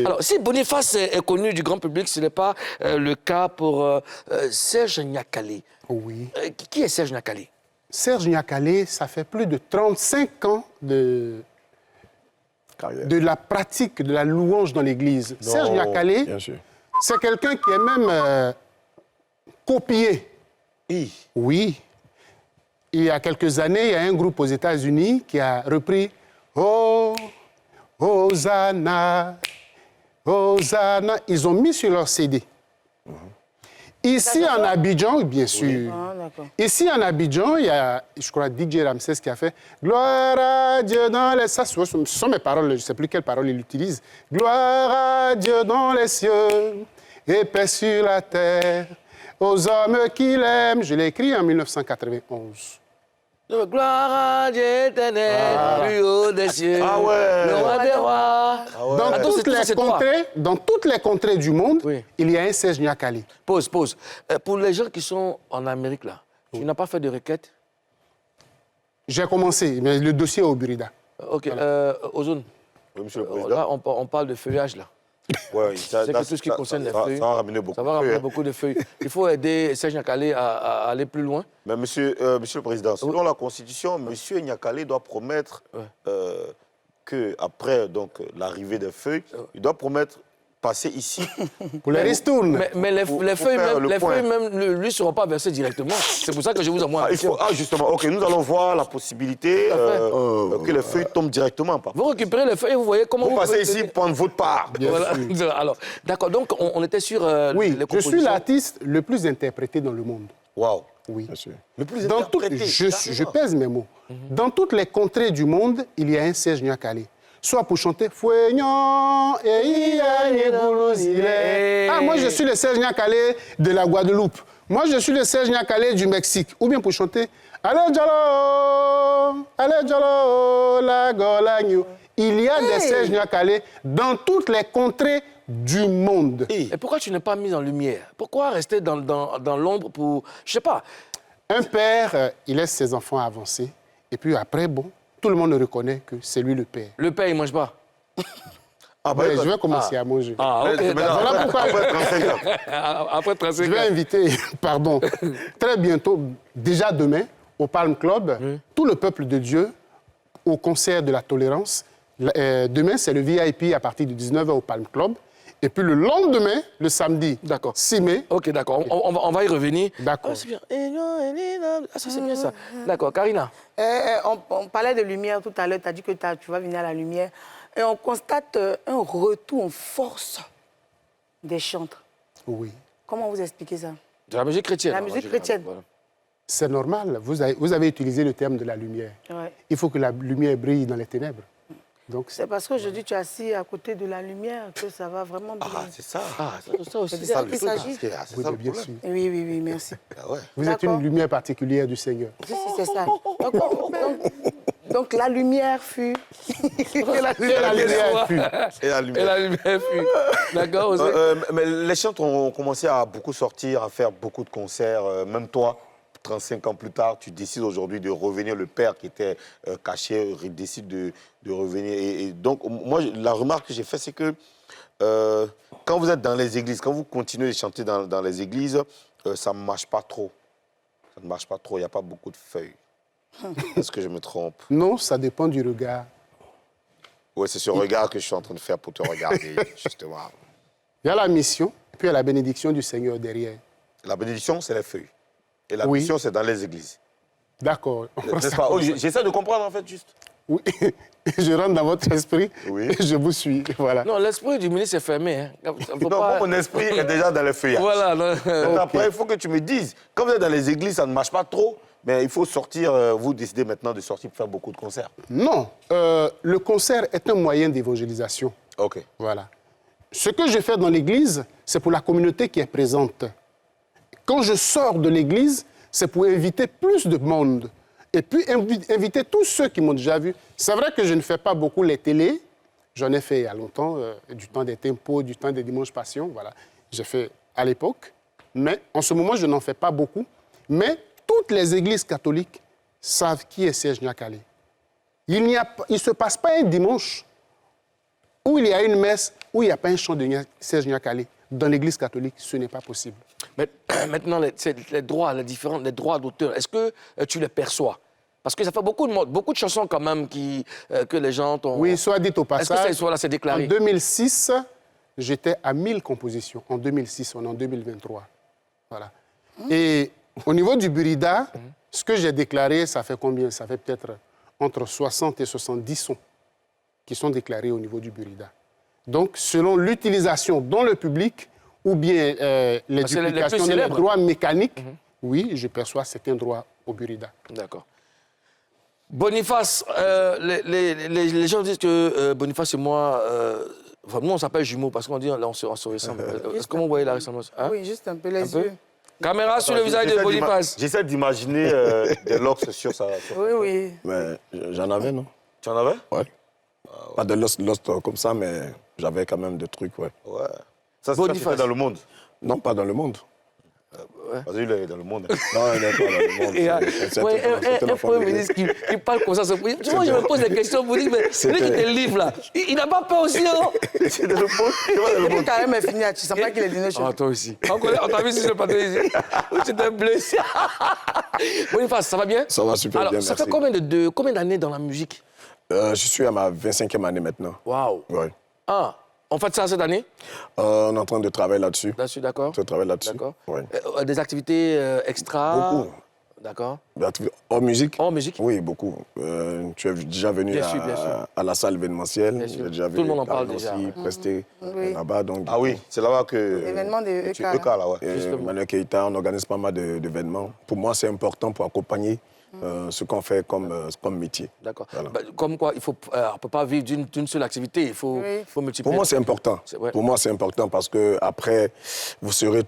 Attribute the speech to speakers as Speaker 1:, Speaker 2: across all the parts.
Speaker 1: Alors, si Boniface est connu du grand public, ce n'est pas le cas pour Serge Niakale.
Speaker 2: Oui.
Speaker 1: Qui est Serge Niakale?
Speaker 2: Serge Niakale, ça fait plus de 35 ans de la pratique de la louange dans l'Église. Serge Niakale, c'est quelqu'un qui est même copié. Oui. Il y a quelques années, il y a un groupe aux États-Unis qui a repris « Oh, Hosanna, Hosanna ». Ils ont mis sur leur CD. Ici, en Abidjan, bien sûr. Ici, en Abidjan, il y a, je crois, DJ Ramsès qui a fait « Gloire à Dieu dans les... » Ça, ce sont mes paroles, je ne sais plus quelles paroles il utilise. « Gloire à Dieu dans les cieux et paix sur la terre, aux hommes qui l'aiment. » Je l'ai écrit en 1991.
Speaker 1: Gloire à Dieu éternel, plus haut des cieux, le roi des rois.
Speaker 2: Dans toutes les contrées du monde, il y a un Serge Niakale.
Speaker 1: Pause. Pour les gens qui sont en Amérique, là, tu n'as pas fait de requête?
Speaker 2: J'ai commencé, mais le dossier est au Burida.
Speaker 1: OK. Ozone.
Speaker 3: Oui, monsieur le Président.
Speaker 1: Là, on parle de feuillage, là.
Speaker 3: Oui,
Speaker 1: c'est que tout ce qui concerne les feuilles,
Speaker 3: ça va ramener beaucoup
Speaker 1: de feuilles. Beaucoup de feuilles. Il faut aider Serge Niakale à aller plus loin.
Speaker 3: Mais monsieur le Président, selon la Constitution, monsieur Niakale doit promettre qu'après l'arrivée des feuilles, il doit promettre passer ici.
Speaker 2: Pour les ristournes.
Speaker 1: Mais les feuilles même ne lui seront pas versées directement. C'est pour ça que je vous envoie un
Speaker 3: justement, OK, nous allons voir la possibilité que les feuilles tombent directement.
Speaker 1: Vous récupérez les feuilles et vous voyez comment
Speaker 3: vous passez ici, prendre votre part.
Speaker 1: Voilà. Alors, d'accord, donc on était sur
Speaker 2: oui,
Speaker 1: les compositions.
Speaker 2: Je suis l'artiste le plus interprété dans le monde.
Speaker 3: Waouh.
Speaker 2: Oui.
Speaker 3: Le plus interprété.
Speaker 2: Je pèse mes mots. Dans toutes les contrées du monde, il y a un Serge Niakale. Soit pour chanter Fouegnon et moi je suis le Serge Niakale de la Guadeloupe. Moi je suis le Serge Niakale du Mexique. Ou bien pour chanter Allez Djalo, la Golagno. Il y a des Serge Niakale dans toutes les contrées du monde.
Speaker 1: Et pourquoi tu n'es pas mis en lumière? Pourquoi rester dans l'ombre pour... Je sais pas.
Speaker 2: Un père, il laisse ses enfants avancer. Et puis après, bon, tout le monde reconnaît que c'est lui le père.
Speaker 1: Le père, il ne mange pas?
Speaker 2: Je vais commencer à manger.
Speaker 1: Okay.
Speaker 2: Voilà pourquoi...
Speaker 3: Après 35 ans.
Speaker 1: Après 35 ans.
Speaker 2: Je vais inviter, très bientôt, déjà demain, au Palm Club, tout le peuple de Dieu au concert de la tolérance. Demain, c'est le VIP à partir de 19h au Palm Club. Et puis le lendemain, le samedi 6 mai...
Speaker 1: OK, d'accord. On va y revenir.
Speaker 2: D'accord.
Speaker 1: C'est bien. Ça, c'est bien ça. D'accord. Karina?
Speaker 4: On parlait de lumière tout à l'heure. Tu as dit que tu vas venir à la lumière. Et on constate un retour en force des chantres.
Speaker 2: Oui.
Speaker 4: Comment vous expliquez ça?
Speaker 1: De la musique chrétienne.
Speaker 4: La musique chrétienne.
Speaker 1: Voilà.
Speaker 2: C'est normal. Vous avez utilisé le terme de la lumière.
Speaker 4: Ouais.
Speaker 2: Il faut que la lumière brille dans les ténèbres.
Speaker 4: C'est parce que je dis tu es assis à côté de la lumière que ça va vraiment bien.
Speaker 3: Ah, c'est ça.
Speaker 1: Ça aussi.
Speaker 4: C'est ça qu'il s'agit.
Speaker 3: C'est ça le
Speaker 2: bien
Speaker 3: problème.
Speaker 2: sûr.
Speaker 4: Oui, merci.
Speaker 2: Vous êtes une lumière particulière du Seigneur.
Speaker 4: Si, c'est ça. Donc la lumière fut...
Speaker 1: Et la lumière fut. D'accord.
Speaker 3: Mais les chantres ont commencé à beaucoup sortir, à faire beaucoup de concerts. Même toi, 35 ans plus tard, tu décides aujourd'hui de revenir. Le père qui était caché décide de revenir. Et donc, moi, la remarque que j'ai faite, c'est que quand vous êtes dans les églises, quand vous continuez de chanter dans les églises, ça ne marche pas trop. Ça ne marche pas trop, il n'y a pas beaucoup de feuilles. Est-ce que je me trompe?
Speaker 2: Non, ça dépend du regard.
Speaker 3: Oui, c'est ce regard que je suis en train de faire pour te regarder, justement.
Speaker 2: Il y a la mission, puis il y a la bénédiction du Seigneur derrière.
Speaker 3: La bénédiction, c'est les feuilles. Et la mission, c'est dans les églises.
Speaker 2: D'accord.
Speaker 3: J'essaie de comprendre, en fait, juste.
Speaker 2: Oui, je rentre dans votre esprit et je vous suis. Voilà.
Speaker 1: Non, l'esprit du ministre est fermé. Hein.
Speaker 3: Mon esprit est déjà dans les feuillages.
Speaker 1: Voilà.
Speaker 3: Après, il faut que tu me dises, quand vous êtes dans les églises, ça ne marche pas trop, mais il faut sortir, vous décidez maintenant de sortir pour faire beaucoup de concerts.
Speaker 2: Non, le concert est un moyen d'évangélisation.
Speaker 3: OK.
Speaker 2: Voilà. Ce que je fais dans l'église, c'est pour la communauté qui est présente. Quand je sors de l'église, c'est pour inviter plus de monde. Et puis inviter tous ceux qui m'ont déjà vu. C'est vrai que je ne fais pas beaucoup les télés. J'en ai fait il y a longtemps, du temps des tempos, du temps des dimanches passion. Voilà. J'ai fait à l'époque. Mais en ce moment, je n'en fais pas beaucoup. Mais toutes les églises catholiques savent qui est Serge Niakale. Il ne se passe pas un dimanche où il y a une messe, où il n'y a pas un chant de Serge Niakale. Dans l'Église catholique, ce n'est pas possible.
Speaker 1: Mais maintenant, les droits, les droits d'auteur, est-ce que tu les perçois? Parce que ça fait beaucoup de chansons quand même que les gens ont...
Speaker 2: Oui, soit dit au passage,
Speaker 1: est-ce que c'est déclaré?
Speaker 2: En 2006, j'étais à 1000 compositions. En 2006, on est en 2023. Voilà. Et au niveau du Burida, ce que j'ai déclaré, ça fait combien? Ça fait peut-être entre 60 et 70 sons qui sont déclarés au niveau du Burida. Donc, selon l'utilisation dans le public ou bien les duplications des droits mécaniques, oui, je perçois certains droits au Burida.
Speaker 1: D'accord. Boniface, les gens disent que Boniface et moi, enfin, nous on s'appelle jumeaux parce qu'on dit là on se ressemble. Est-ce que vous voyez la ressemblance?
Speaker 4: Oui, juste un peu les yeux.
Speaker 1: Caméra sur le visage de Boniface.
Speaker 3: J'essaie d'imaginer des locks sur ça.
Speaker 4: Oui, oui.
Speaker 5: Mais j'en avais, non?
Speaker 3: Tu en avais?
Speaker 5: Ouais. Pas de lost comme ça, mais j'avais quand même des trucs, ouais.
Speaker 3: Ouais. Ça, c'est pas dans le monde?
Speaker 5: Non, pas dans le monde.
Speaker 3: Parce qu'il est dans le monde.
Speaker 5: Non, il n'est pas dans le monde.
Speaker 1: Un Premier ministre qui parle comme ça, souvent je me pose des questions pour dire, mais lui qui te livre là, il n'a pas peur aussi, non?
Speaker 3: C'est dans le monde.
Speaker 4: Il a même fini à tu sens pas qu'il est dîné chez
Speaker 1: Ah, toi aussi. On t'a vu sur le plateau ici. Tu t'es blessé. Boniface, ça va bien?
Speaker 5: Ça va super
Speaker 1: alors,
Speaker 5: bien,
Speaker 1: ça
Speaker 5: merci.
Speaker 1: fait combien d'années dans la musique?
Speaker 5: Je suis à ma 25e année maintenant.
Speaker 1: Waouh.
Speaker 5: Ouais.
Speaker 1: Ah, on fait ça cette année?
Speaker 5: On est en train de travailler là-dessus.
Speaker 1: Là-dessus, d'accord.
Speaker 5: Je travaille là-dessus.
Speaker 1: D'accord.
Speaker 5: Ouais.
Speaker 1: Des activités extra?
Speaker 5: Beaucoup.
Speaker 1: D'accord.
Speaker 5: Hors musique?
Speaker 1: Hors musique?
Speaker 5: Oui, beaucoup. Tu es déjà venu
Speaker 1: Bien sûr.
Speaker 5: à la salle événementielle.
Speaker 1: Bien sûr.
Speaker 5: J'ai déjà
Speaker 1: Tout le
Speaker 5: venu
Speaker 1: monde en parle déjà.
Speaker 5: aussi, presté là-bas. Donc,
Speaker 3: Ah oui, c'est là-bas que...
Speaker 4: L'événement de EK.
Speaker 3: EK, là, ouais.
Speaker 5: Manu Keïta, on organise pas mal d'événements. Pour moi, c'est important pour accompagner ce qu'on fait comme métier.
Speaker 1: D'accord.
Speaker 5: Voilà.
Speaker 1: Bah, comme quoi, on ne peut pas vivre d'une seule activité, il faut multiplier.
Speaker 5: Pour moi, c'est important.
Speaker 1: Ouais.
Speaker 5: Pour moi, c'est important parce que après, vous serez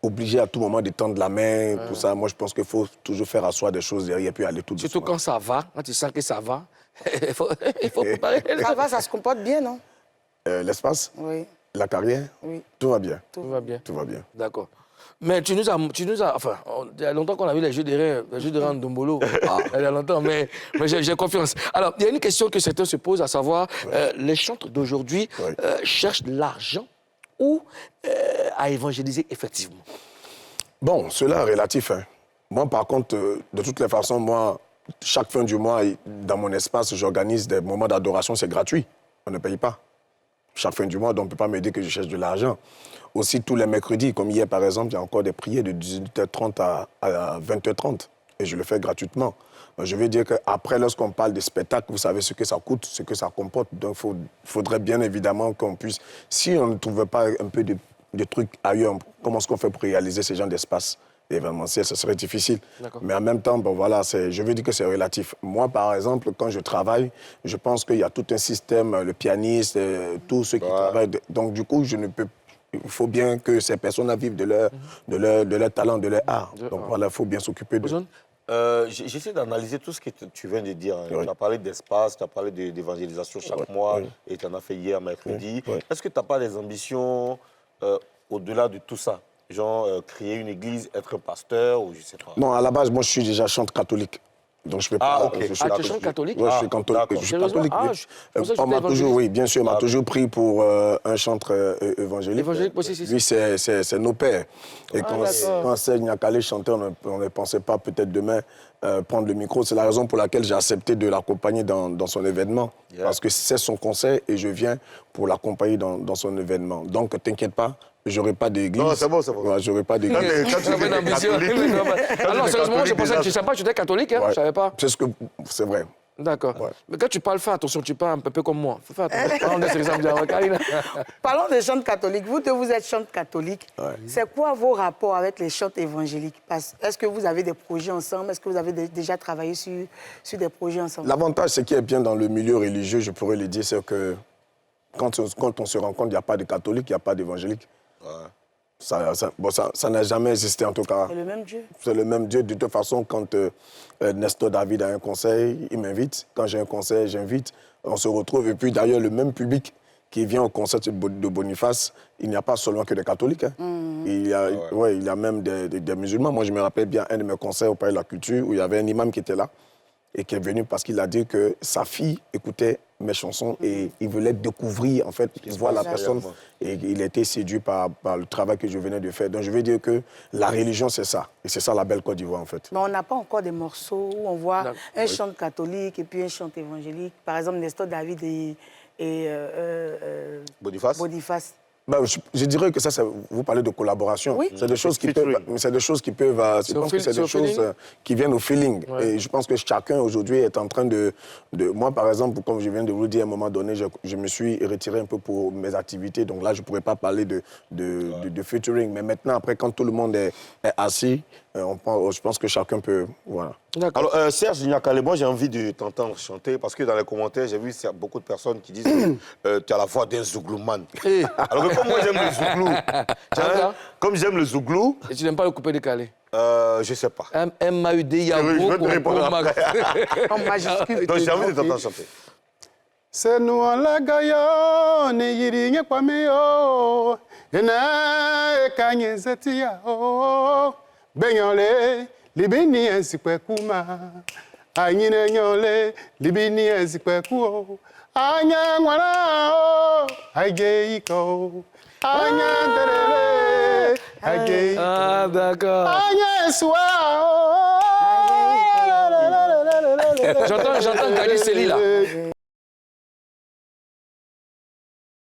Speaker 5: obligé à tout moment de tendre la main, tout ça. Moi, je pense qu'il faut toujours faire asseoir des choses derrière puis aller tout doucement.
Speaker 1: Surtout quand ça va, quand tu sens que ça va, il faut préparer.
Speaker 4: Ça va, ça se comporte bien, non?
Speaker 5: L'espace,
Speaker 4: Oui.
Speaker 5: la carrière,
Speaker 4: Oui.
Speaker 5: tout va bien.
Speaker 1: Tout va bien.
Speaker 5: Tout va bien.
Speaker 1: D'accord. Mais tu nous as, enfin, il y a longtemps qu'on a vu les jeux de rein Ndombolo. Il y a longtemps, mais j'ai confiance. Alors, il y a une question que certains se posent, à savoir, les chantres d'aujourd'hui cherchent de l'argent ou à évangéliser effectivement?
Speaker 5: Bon, cela est relatif. Hein. Moi, par contre, de toutes les façons, moi, chaque fin du mois, dans mon espace, j'organise des moments d'adoration, c'est gratuit. On ne paye pas. Chaque fin du mois, donc on ne peut pas me dire que je cherche de l'argent. Aussi, tous les mercredis, comme hier, par exemple, il y a encore des prières de 18h30 à 20h30. Et je le fais gratuitement. Je veux dire qu'après, lorsqu'on parle de spectacle, vous savez ce que ça coûte, ce que ça comporte. Donc, il faudrait bien évidemment qu'on puisse... Si on ne trouvait pas un peu de trucs ailleurs, comment est-ce qu'on fait pour réaliser ce genre d'espace événementiel? Ce serait difficile. Mais en même temps, bon, voilà, je veux dire que c'est relatif. Moi, par exemple, quand je travaille, je pense qu'il y a tout un système, le pianiste, tous ceux qui travaillent. Donc, du coup, il faut bien que ces personnes vivent de leur talent, de leur art. Donc, voilà, il faut bien s'occuper de...
Speaker 3: J'essaie d'analyser tout ce que tu viens de dire. Tu as parlé d'espace, tu as parlé d'évangélisation chaque mois, et tu en as fait hier, mercredi. Est-ce que tu n'as pas des ambitions au-delà de tout ça? Genre, créer une église, être pasteur, ou je ne sais pas.
Speaker 5: Non, à la base, moi, je suis déjà chanteur catholique. Donc, je fais pas...
Speaker 3: Ah, ok.
Speaker 5: Je suis
Speaker 1: tu chantes catholique?
Speaker 5: Oui, je suis catholique. Je suis catholique. On m'a toujours, oui, bien sûr, on m'a toujours pris pour un chanteur évangélique.
Speaker 1: Évangélique, aussi,
Speaker 5: Lui, c'est nos pères. Et quand Serge Niakale chantait, on ne pensait pas peut-être demain prendre le micro. C'est la raison pour laquelle j'ai accepté de l'accompagner dans son événement. Parce que c'est son concert et je viens pour l'accompagner dans son événement. Donc, t'inquiète pas. J'aurais pas d'église.
Speaker 3: Non, c'est bon, c'est bon.
Speaker 5: Ouais, j'aurais pas d'église.
Speaker 3: Quand tu
Speaker 1: une ambition. Alors, sérieusement, je pensais que tu ne savais pas que tu étais catholique, hein?
Speaker 5: Ouais.
Speaker 1: Je ne savais pas.
Speaker 5: C'est vrai.
Speaker 1: D'accord.
Speaker 5: Ouais.
Speaker 1: Mais quand tu parles, fais attention, tu parles un peu comme moi. Fais attention. Parlons de ces exemples. Karine.
Speaker 4: Parlons des chantes catholiques. Vous deux, vous êtes chantes catholiques. C'est quoi vos rapports avec les chantes évangéliques? Est-ce que vous avez des projets ensemble? Est-ce que vous avez déjà travaillé sur des projets ensemble?
Speaker 5: L'avantage, ce qui est bien dans le milieu religieux, je pourrais le dire, c'est que quand on se rend compte, il n'y a pas de catholique, il n'y a pas d'évangélique. Ça n'a jamais existé en tout cas.
Speaker 4: C'est le même Dieu.
Speaker 5: C'est le même Dieu. De toute façon, quand Nestor David a un concert, il m'invite. Quand j'ai un concert, j'invite. On se retrouve. Et puis d'ailleurs, le même public qui vient au concert de Boniface, il n'y a pas seulement que des catholiques. Hein. Il y a même des musulmans. Moi, je me rappelle bien un de mes concerts au Palais de la Culture où il y avait un imam qui était là. et qui est venu parce qu'il a dit que sa fille écoutait mes chansons et il voulait découvrir, en fait, voir la personne. Et il a été séduit par le travail que je venais de faire. Donc je veux dire que la religion, c'est ça. Et c'est ça la belle Côte d'Ivoire, en fait.
Speaker 4: Mais on n'a pas encore des morceaux où on voit un chant catholique et puis un chant évangélique. Par exemple, Nestor David et Boniface.
Speaker 5: Ben, je dirais que ça, vous parlez de collaboration.
Speaker 4: Oui.
Speaker 5: C'est des choses qui peuvent... C'est des choses qui peuvent... Je pense que c'est des choses qui viennent au feeling. Ouais. Et je pense que chacun, aujourd'hui, est en train de... Moi, par exemple, comme je viens de vous le dire, à un moment donné, je me suis retiré un peu pour mes activités. Donc là, je ne pourrais pas parler de featuring. Mais maintenant, après, quand tout le monde est assis, je pense que chacun peut... Voilà.
Speaker 3: Alors, Serge Niakale, moi, j'ai envie de t'entendre chanter parce que dans les commentaires, j'ai vu beaucoup de personnes qui disent que tu as la voix d'un zouglouman. Alors que comme moi, j'aime le zouglou. Comme j'aime le zouglou...
Speaker 1: Et tu n'aimes pas le coupé décalé?
Speaker 3: Je ne sais pas.
Speaker 1: M-A-U-D-I-A-O.
Speaker 3: Je vais te répondre après.
Speaker 4: En majuscule.
Speaker 3: Donc, j'ai envie de t'entendre chanter.
Speaker 2: C'est nous en la gaillon, ne yiri pas meilleur. Et na kanye zetia o. Benyole, libini ensikwe kuma. Anyine nyole, libini ensikwe kuo. Anya ngwana o, aige iko. Anya terele, aige iko.
Speaker 1: Ah, d'accord.
Speaker 2: Anya eswa o.
Speaker 1: J'entends Kali Célie là.